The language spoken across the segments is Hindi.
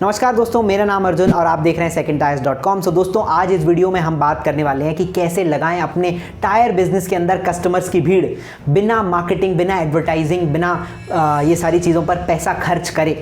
नमस्कार दोस्तों, मेरा नाम अर्जुन और आप देख रहे हैं secondtires.com। सो दोस्तों, आज इस वीडियो में हम बात करने वाले हैं कि कैसे लगाएं अपने टायर बिजनेस के अंदर कस्टमर्स की भीड़, बिना मार्केटिंग, बिना एडवर्टाइजिंग, बिना ये सारी चीज़ों पर पैसा खर्च करें।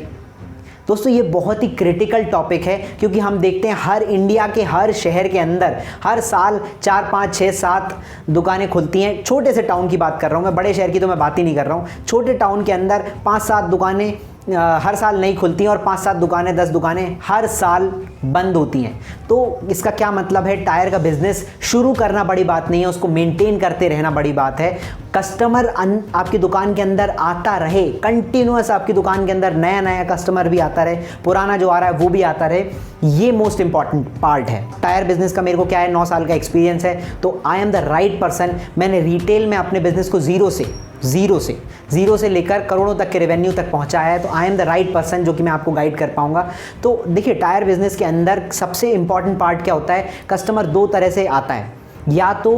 दोस्तों, ये बहुत ही क्रिटिकल टॉपिक है क्योंकि हम देखते हैं हर इंडिया के हर शहर के अंदर हर साल 4, 5, 6, 7 दुकानें खुलती हैं। छोटे से टाउन की बात कर रहा हूँ मैं, बड़े शहर की तो मैं बात ही नहीं कर रहा हूँ। छोटे टाउन के अंदर 5-7 दुकानें हर साल नहीं खुलती हैं और 5-7 दुकानें, 10 दुकानें हर साल बंद होती हैं। तो इसका क्या मतलब है? टायर का बिजनेस शुरू करना बड़ी बात नहीं है, उसको मेंटेन करते रहना बड़ी बात है। कस्टमर आपकी दुकान के अंदर आता रहे, कंटिन्यूअस आपकी दुकान के अंदर नया नया कस्टमर भी आता रहे, पुराना जो आ रहा है वो भी आता रहे, ये मोस्ट इंपॉर्टेंट पार्ट है। टायर बिजनेस का मेरे को क्या है, 9 साल का एक्सपीरियंस है, तो I am the right person. मैंने रिटेल में अपने बिजनेस को जीरो से लेकर करोड़ों तक के रेवेन्यू तक पहुंचाया है, तो I am the right person जो कि मैं आपको गाइड कर पाऊंगा। तो देखिए, टायर बिजनेस के अंदर सबसे इंपॉर्टेंट पार्ट क्या होता है? कस्टमर 2 तरह से आता है। या तो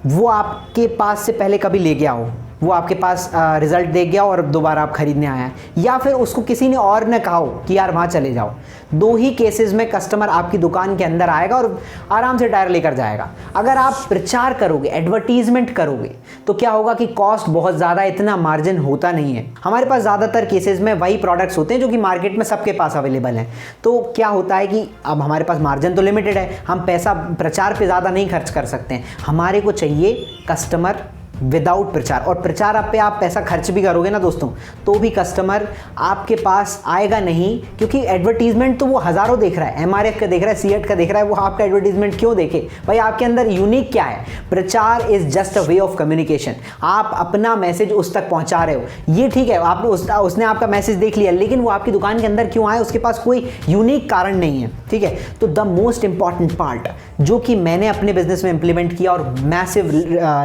वो आपके पास से पहले कभी ले गया हो, वो आपके पास रिजल्ट दे गया और दोबारा आप खरीदने आया है, या फिर उसको किसी ने और ने कहा हो कि यार वहाँ चले जाओ। 2 ही केसेस में कस्टमर आपकी दुकान के अंदर आएगा और आराम से टायर लेकर जाएगा। अगर आप प्रचार करोगे, एडवर्टीजमेंट करोगे, तो क्या होगा कि कॉस्ट बहुत ज़्यादा, इतना मार्जिन होता नहीं है। हमारे पास ज़्यादातर केसेस में वही प्रोडक्ट्स होते हैं जो कि मार्केट में सबके पास अवेलेबल हैं। तो क्या होता है कि अब हमारे पास मार्जिन तो लिमिटेड है, हम पैसा प्रचार पे ज़्यादा नहीं खर्च कर सकते हैं। हमारे को चाहिए कस्टमर विदाउट प्रचार, और प्रचार आप पे आप पैसा खर्च भी करोगे ना दोस्तों, तो भी कस्टमर आपके पास आएगा नहीं, क्योंकि एडवर्टीजमेंट तो वो हज़ारों देख रहा है, MRF का देख रहा है, सीएट का देख रहा है, वो आपका एडवर्टीजमेंट क्यों देखे भाई? आपके अंदर यूनिक क्या है? प्रचार is just a way of communication. आप अपना मैसेज उस तक पहुंचा रहे हो, ये ठीक है, आपने उसने आपका मैसेज देख लिया, लेकिन वो आपकी दुकान के अंदर क्यों आए? उसके पास कोई यूनिक कारण नहीं है, ठीक है। तो द मोस्ट इंपॉर्टेंट पार्ट जो कि मैंने अपने बिजनेस में इंप्लीमेंट किया और मैसिव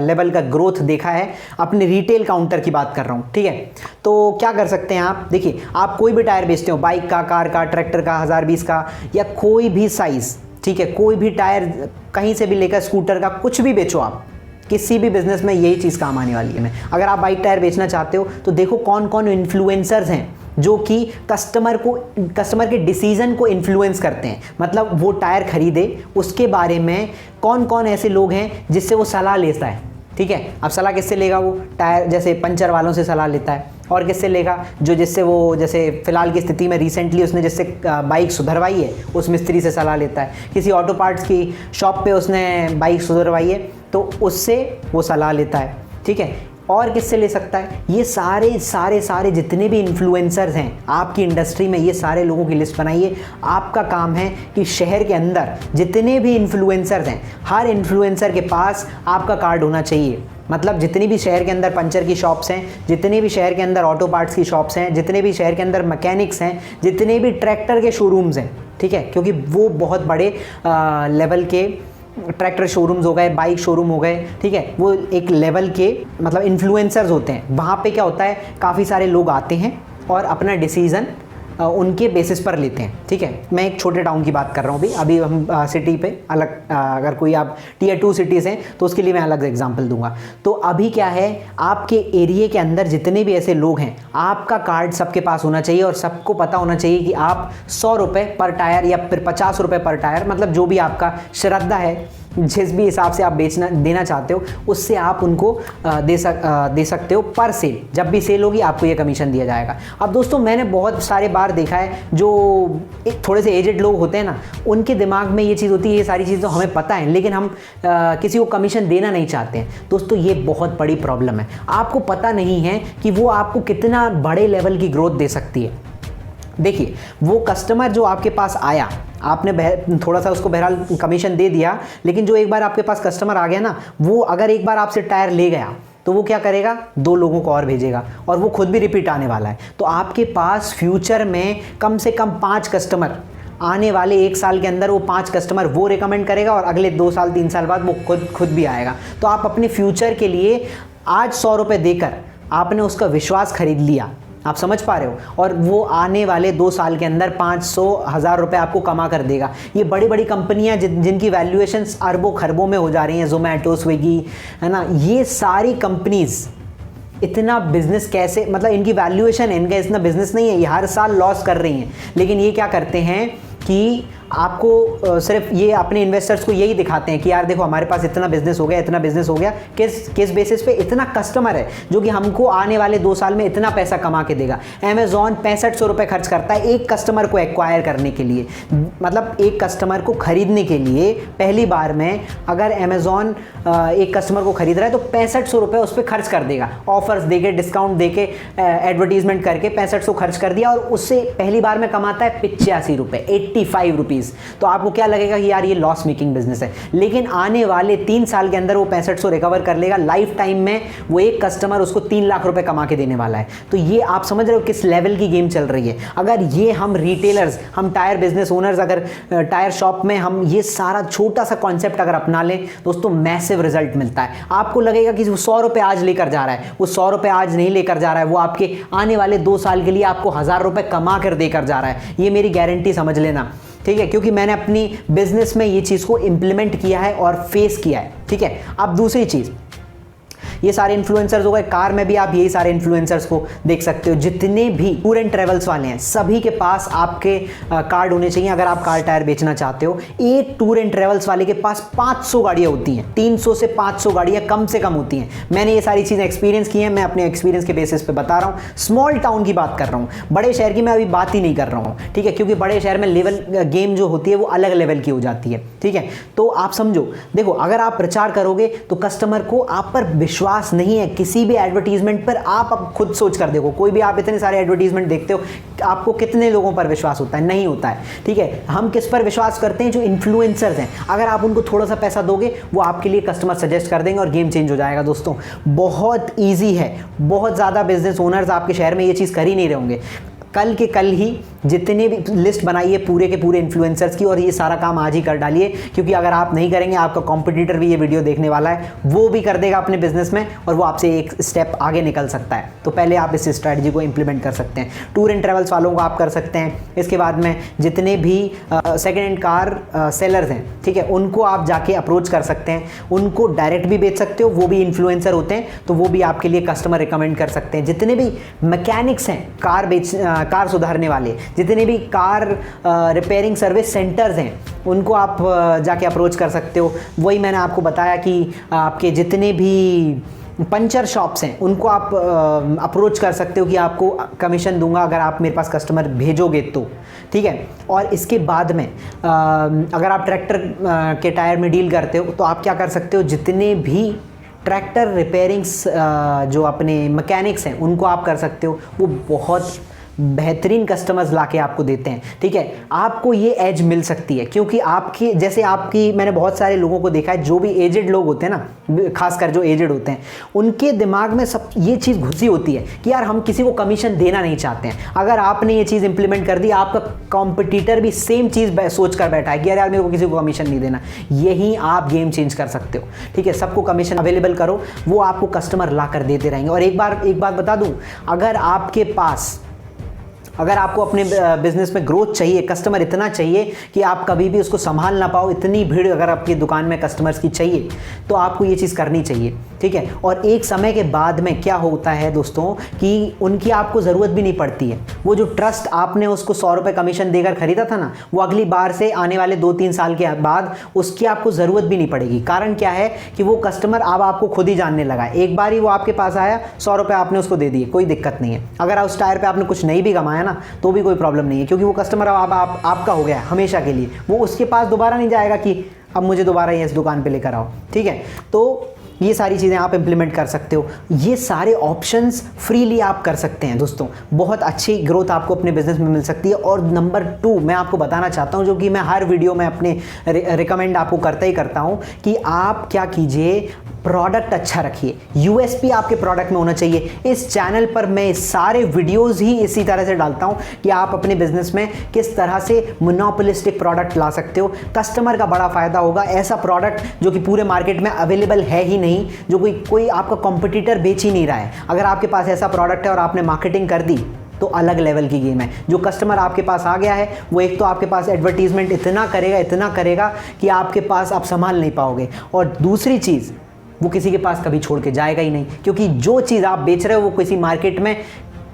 लेवल का ग्रोथ देखा है, अपने रिटेल काउंटर की बात कर रहा हूं, ठीक है। तो क्या कर सकते हैं आप? देखिए, आप कोई भी टायर बेचते हो, बाइक का, कार का, ट्रैक्टर का, 1020 का, या कोई भी साइज, ठीक है, कोई भी टायर कहीं से भी लेकर स्कूटर का, कुछ भी बेचो आप, किसी भी बिजनेस में यही चीज़ काम आने वाली है। मैं अगर आप बाइक टायर बेचना चाहते हो तो देखो कौन कौन इन्फ्लुएंसर्स हैं जो कि कस्टमर के डिसीजन को इन्फ्लुएंस करते हैं। मतलब वो टायर खरीदे, उसके बारे में कौन कौन ऐसे लोग हैं जिससे वो सलाह लेता है, ठीक है। अब सलाह किससे लेगा? वो टायर जैसे पंचर वालों से सलाह लेता है, और किससे लेगा? जिससे वो, जैसे फिलहाल की स्थिति में रिसेंटली उसने जिससे बाइक सुधरवाई है, उस मिस्त्री से सलाह लेता है। किसी ऑटो पार्ट्स की शॉप पे उसने बाइक सुधरवाई है, तो उससे वो सलाह लेता है, ठीक है। और किससे ले सकता है? ये सारे जितने भी इन्फ्लुएंसर्स हैं आपकी इंडस्ट्री में, ये सारे लोगों की लिस्ट बनाइए। आपका काम है कि शहर के अंदर जितने भी इन्फ्लुएंसर्स हैं, हर इन्फ्लुएंसर के पास आपका कार्ड होना चाहिए। मतलब जितनी भी शहर के अंदर पंचर की शॉप्स हैं, जितने भी शहर के अंदर ऑटो पार्ट्स की शॉप्स हैं, जितने भी शहर के अंदर मैकेनिक्स हैं, जितने भी ट्रैक्टर के शोरूम्स हैं, ठीक है, क्योंकि वो बहुत बड़े लेवल के ट्रैक्टर शोरूम्स हो गए, बाइक शोरूम हो गए, ठीक है, वो एक लेवल के मतलब इन्फ्लुएंसर्स होते हैं। वहाँ पे क्या होता है, काफ़ी सारे लोग आते हैं और अपना डिसीज़न उनके बेसिस पर लेते हैं, ठीक है। मैं एक छोटे टाउन की बात कर रहा हूँ अभी हम सिटी पे अलग, अगर कोई आप Tier 2 सिटीज़ हैं तो उसके लिए मैं अलग एग्जांपल दूंगा। तो अभी क्या है, आपके एरिया के अंदर जितने भी ऐसे लोग हैं, आपका कार्ड सबके पास होना चाहिए और सबको पता होना चाहिए कि आप 100 रुपये पर टायर या फिर 50 रुपये पर टायर, मतलब जो भी आपका श्रद्धा है, जिस भी हिसाब से आप देना चाहते हो, उससे आप उनको दे सकते हो पर सेल। जब भी सेल होगी आपको ये कमीशन दिया जाएगा। अब दोस्तों, मैंने बहुत सारे बार देखा है, जो एक थोड़े से एजेड लोग होते हैं ना, उनके दिमाग में ये चीज़ होती है, ये सारी चीज़ तो हमें पता है, लेकिन हम किसी को कमीशन देना नहीं चाहते हैं। दोस्तों, ये बहुत बड़ी प्रॉब्लम है। आपको पता नहीं है कि वो आपको कितना बड़े लेवल की ग्रोथ दे सकती है। देखिए, वो कस्टमर जो आपके पास आया, आपने थोड़ा सा उसको बहरहाल कमीशन दे दिया, लेकिन जो एक बार आपके पास कस्टमर आ गया ना, वो अगर एक बार आपसे टायर ले गया तो वो क्या करेगा? 2 लोगों को और भेजेगा और वो खुद भी रिपीट आने वाला है। तो आपके पास फ्यूचर में कम से कम 5 कस्टमर आने वाले 1 साल के अंदर, वो 5 कस्टमर वो रिकमेंड करेगा और अगले 2 साल 3 साल बाद वो खुद भी आएगा। तो आप अपने फ्यूचर के लिए आज 100 रुपये देकर आपने उसका विश्वास खरीद लिया, आप समझ पा रहे हो, और वो आने वाले 2 साल के अंदर 500,000 रुपये आपको कमा कर देगा। ये बड़ी बड़ी कंपनियां जिनकी वैल्यूएशंस अरबों खरबों में हो जा रही हैं, जोमेटो, स्विगी, है ना, ये सारी कंपनीज इतना बिजनेस कैसे, मतलब इनकी वैल्यूएशन है, इनका इतना बिजनेस नहीं है, ये हर साल लॉस कर रही हैं, लेकिन ये क्या करते हैं कि आपको सिर्फ ये अपने इन्वेस्टर्स को यही दिखाते हैं कि यार देखो हमारे पास इतना बिजनेस हो गया, इतना बिजनेस हो गया। किस बेसिस पे? इतना कस्टमर है जो कि हमको आने वाले 2 साल में इतना पैसा कमा के देगा। अमेजॉन 6500 रुपये खर्च करता है एक कस्टमर को एक्वायर करने के लिए, मतलब एक कस्टमर को खरीदने के लिए। पहली बार में अगर अमेजॉन एक कस्टमर को खरीद रहा है तो 6500 रुपये उस पर खर्च कर देगा, ऑफर्स देके, डिस्काउंट देके, एडवर्टीजमेंट करके 6500 खर्च कर दिया, और उससे पहली बार में कमाता है 85 रुपये, 85 रुपीज़। तो आपको क्या लगेगा कि यार ये लॉस मेकिंग बिजनेस है, लेकिन आने वाले 3 साल के अंदर वो 6500 रिकवर कर लेगा। लाइफ टाइम में वो एक कस्टमर उसको 3 लाख रुपए कमा के देने वाला है। तो ये आप समझ रहे हो किस लेवल की गेम चल रही है। अगर ये हम रिटेलर्स, हम टायर बिजनेस ओनर्स, अगर टायर शॉप में हम ये सारा छोटा सा कॉन्सेप्ट अगर अपना लें दोस्तों, मैसिव रिजल्ट मिलता है। आपको लगेगा कि वो 100 रुपये आज लेकर जा रहा है, वो 100 रुपये आज नहीं लेकर जा रहा है, वो आपके आने वाले 2 साल के लिए आपको 1000 रुपये कमा कर देकर जा रहा है। ये मेरी गारंटी समझ लेना, ठीक है, क्योंकि मैंने अपनी बिजनेस में ये चीज़ को इंप्लीमेंट किया है और फेस किया है, ठीक है। अब दूसरी चीज़, ये सारे इन्फ्लुएंसर्स हो गए, कार में भी आप यही सारे इन्फ्लुएंसर्स को देख सकते हो। जितने भी टूर एंड ट्रेवल्स वाले हैं सभी के पास आपके कार्ड होने चाहिए। अगर आप कार टायर बेचना चाहते हो, एक टूर एंड ट्रेवल्स वाले के पास 500 गाड़ियाँ होती हैं, 300 से 500 गाड़ियाँ कम से कम होती हैं। मैंने ये सारी चीज़ें एक्सपीरियंस की हैं, मैं अपने एक्सपीरियंस के बेसिस पे बता रहा हूँ। स्मॉल टाउन की बात कर रहा हूँ, बड़े शहर की मैं अभी बात ही नहीं कर रहा हूँ, ठीक है, क्योंकि बड़े शहर में लेवल गेम जो होती है वो अलग लेवल की हो जाती है, ठीक है। तो आप समझो, देखो अगर आप प्रचार करोगे तो कस्टमर को आप पर विश्वास नहीं है। किसी भी एडवर्टीजमेंट पर आप अब खुद सोच कर देखो, कोई भी आप इतने सारे एडवर्टीजमेंट देखते हो, आपको कितने लोगों पर विश्वास होता है? नहीं होता है, ठीक है। हम किस पर विश्वास करते हैं? जो इन्फ्लुएंसर्स हैं। अगर आप उनको थोड़ा सा पैसा दोगे, वो आपके लिए कस्टमर सजेस्ट कर देंगे और गेम चेंज हो जाएगा। दोस्तों बहुत ईजी है, बहुत ज़्यादा बिजनेस ओनर्स आपके शहर में ये चीज़ कर ही नहीं रहे होंगे। कल के कल ही जितने भी लिस्ट बनाइए पूरे के पूरे इन्फ्लुएंसर्स की, और ये सारा काम आज ही कर डालिए, क्योंकि अगर आप नहीं करेंगे, आपका कॉम्पिटिटर भी ये वीडियो देखने वाला है, वो भी कर देगा अपने बिजनेस में, और वो आपसे एक स्टेप आगे निकल सकता है। तो पहले आप इस स्ट्रैटेजी को इंप्लीमेंट कर सकते हैं। टूर एंड ट्रेवल्स वालों को आप कर सकते हैं। इसके बाद में जितने भी सेकेंड हैंड कार सेलर्स हैं, ठीक है, उनको आप जाके अप्रोच कर सकते हैं। उनको डायरेक्ट भी बेच सकते हो, वो भी इन्फ्लुएंसर होते हैं, तो वो भी आपके लिए कस्टमर रिकमेंड कर सकते हैं। जितने भी मैकेनिक्स हैं, कार सुधारने वाले, जितने भी कार रिपेयरिंग सर्विस सेंटर्स हैं, उनको आप जाके अप्रोच कर सकते हो। वही मैंने आपको बताया कि आपके जितने भी पंचर शॉप्स हैं, उनको आप अप्रोच कर सकते हो कि आपको कमीशन दूंगा अगर आप मेरे पास कस्टमर भेजोगे तो, ठीक है। और इसके बाद में अगर आप ट्रैक्टर के टायर में डील करते हो, तो आप क्या कर सकते हो, जितने भी ट्रैक्टर रिपेयरिंग्स जो अपने मैकेनिक्स हैं, उनको आप कर सकते हो। वो बहुत बेहतरीन कस्टमर्स लाके आपको देते हैं, ठीक है। आपको ये एज मिल सकती है, क्योंकि आपकी जैसे आपकी, मैंने बहुत सारे लोगों को देखा है, जो भी एजेड लोग होते हैं ना, खासकर जो एजेड होते हैं, उनके दिमाग में सब ये चीज़ घुसी होती है कि यार हम किसी को कमीशन देना नहीं चाहते हैं। अगर आपने ये चीज़ इंप्लीमेंट कर दी, आपका कॉम्पिटिटर भी सेम चीज़ सोच कर बैठा है कि यार मेरे को किसी को कमीशन नहीं देना। यही आप गेम चेंज कर सकते हो, ठीक है। सबको कमीशन अवेलेबल करो, वो आपको कस्टमर ला कर देते रहेंगे। और एक बात बता दूँ, अगर आपको अपने बिजनेस में ग्रोथ चाहिए, कस्टमर इतना चाहिए कि आप कभी भी उसको संभाल ना पाओ, इतनी भीड़ अगर आपकी दुकान में कस्टमर्स की चाहिए, तो आपको ये चीज़ करनी चाहिए, ठीक है। और एक समय के बाद में क्या होता है दोस्तों, कि उनकी आपको ज़रूरत भी नहीं पड़ती है। वो जो ट्रस्ट आपने उसको 100 रुपये कमीशन देकर खरीदा था ना, वो अगली बार से आने वाले 2-3 साल के बाद उसकी आपको ज़रूरत भी नहीं पड़ेगी। कारण क्या है कि वो कस्टमर अब आपको खुद ही जानने लगा है। एक बार ही वो आपके पास आया, 100 रुपये आपने उसको दे दिए, कोई दिक्कत नहीं है। अगर उस टायर पर आपने कुछ नहीं भी कमाया ना, तो भी कोई प्रॉब्लम नहीं है, क्योंकि वो कस्टमर अब आपका हो गया हमेशा के लिए। वो उसके पास दोबारा नहीं जाएगा कि अब मुझे दोबारा ये इस दुकान पे लेकर आओ, ठीक है। तो ये सारी चीज़ें आप इंप्लीमेंट कर सकते हो। ये सारे ऑप्शंस फ्रीली आप कर सकते हैं दोस्तों। बहुत अच्छी ग्रोथ आपको अपने बिजनेस में मिल सकती है। और नंबर 2 मैं आपको बताना चाहता हूँ, जो कि मैं हर वीडियो में अपने रिकमेंड आपको करता ही करता हूँ, कि आप क्या कीजिए, प्रोडक्ट अच्छा रखिए। यूएसपी आपके प्रोडक्ट में होना चाहिए। इस चैनल पर मैं सारे वीडियोस ही इसी तरह से डालता हूं कि आप अपने बिजनेस में किस तरह से मोनोपोलिस्टिक प्रोडक्ट ला सकते हो। कस्टमर का बड़ा फायदा होगा। ऐसा प्रोडक्ट जो कि पूरे मार्केट में अवेलेबल है ही नहीं, जो कोई आपका कॉम्पिटिटर बेच ही नहीं रहा है, अगर आपके पास ऐसा प्रोडक्ट है और आपने मार्केटिंग कर दी, तो अलग लेवल की गेम है। जो कस्टमर आपके पास आ गया है, वो एक तो आपके पास एडवर्टीजमेंट इतना करेगा कि आपके पास आप संभाल नहीं पाओगे। और दूसरी चीज़, वो किसी के पास कभी छोड़ के जाएगा ही नहीं, क्योंकि जो चीज़ आप बेच रहे हो वो किसी मार्केट में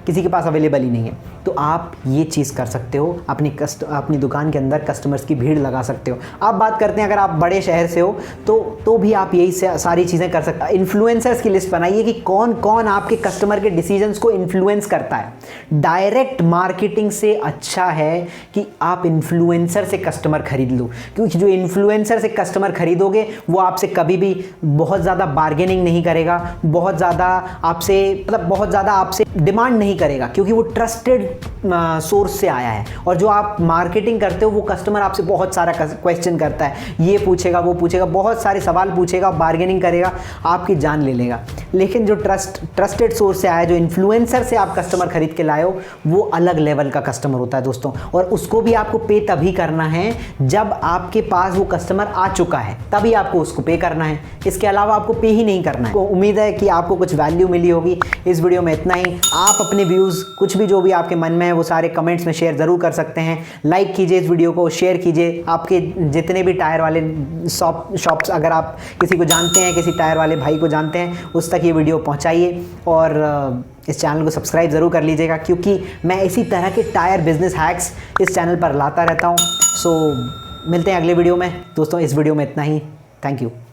किसी के पास अवेलेबल ही नहीं है। तो आप ये चीज़ कर सकते हो, अपनी दुकान के अंदर कस्टमर्स की भीड़ लगा सकते हो। आप बात करते हैं अगर आप बड़े शहर से हो तो भी आप यही सारी चीज़ें कर सकते हो। इन्फ्लुएंसर्स की लिस्ट बनाइए कि कौन कौन आपके कस्टमर के डिसीजंस को इन्फ्लुएंस करता है। डायरेक्ट मार्केटिंग से अच्छा है कि आप इन्फ्लुएंसर से कस्टमर खरीद लो, क्योंकि जो इन्फ्लुएंसर से कस्टमर खरीदोगे वो आपसे कभी भी बहुत ज़्यादा बार्गेनिंग नहीं करेगा, बहुत ज़्यादा आपसे डिमांड नहीं करेगा, क्योंकि वो ट्रस्टेड सोर्स से आया है। और जो आप मार्केटिंग करते हो वो कस्टमर आपसे बहुत सारा क्वेश्चन करता है, ये पूछेगा वो पूछेगा, बहुत सारे सवाल पूछेगा, बार्गेनिंग करेगा, आपकी जान ले लेगा। लेकिन जो ट्रस्टेड सोर्स से आया, जो इन्फ्लुएंसर से आप कस्टमर खरीद के लाए हो, वो अलग लेवल का कस्टमर होता है दोस्तों। और उसको भी आपको पे तभी करना है जब आपके पास वो कस्टमर आ चुका है, तभी आपको उसको पे करना है। इसके अलावा आपको पे ही नहीं करना है। तो उम्मीद है कि आपको कुछ वैल्यू मिली होगी। इस वीडियो में इतना ही। आप अपने व्यूज़ कुछ भी जो भी आपके मन में है वो सारे कमेंट्स में शेयर ज़रूर कर सकते हैं। लाइक कीजिए इस वीडियो को, शेयर कीजिए। आपके जितने भी टायर वाले शॉप्स, अगर आप किसी को जानते हैं, किसी टायर वाले भाई को जानते हैं, उस तक ये वीडियो पहुंचाइए। और इस चैनल को सब्सक्राइब ज़रूर कर लीजिएगा, क्योंकि मैं इसी तरह के टायर बिजनेस हैक्स इस चैनल पर लाता रहता हूँ। सो मिलते हैं अगले वीडियो में दोस्तों। इस वीडियो में इतना ही। Thank you.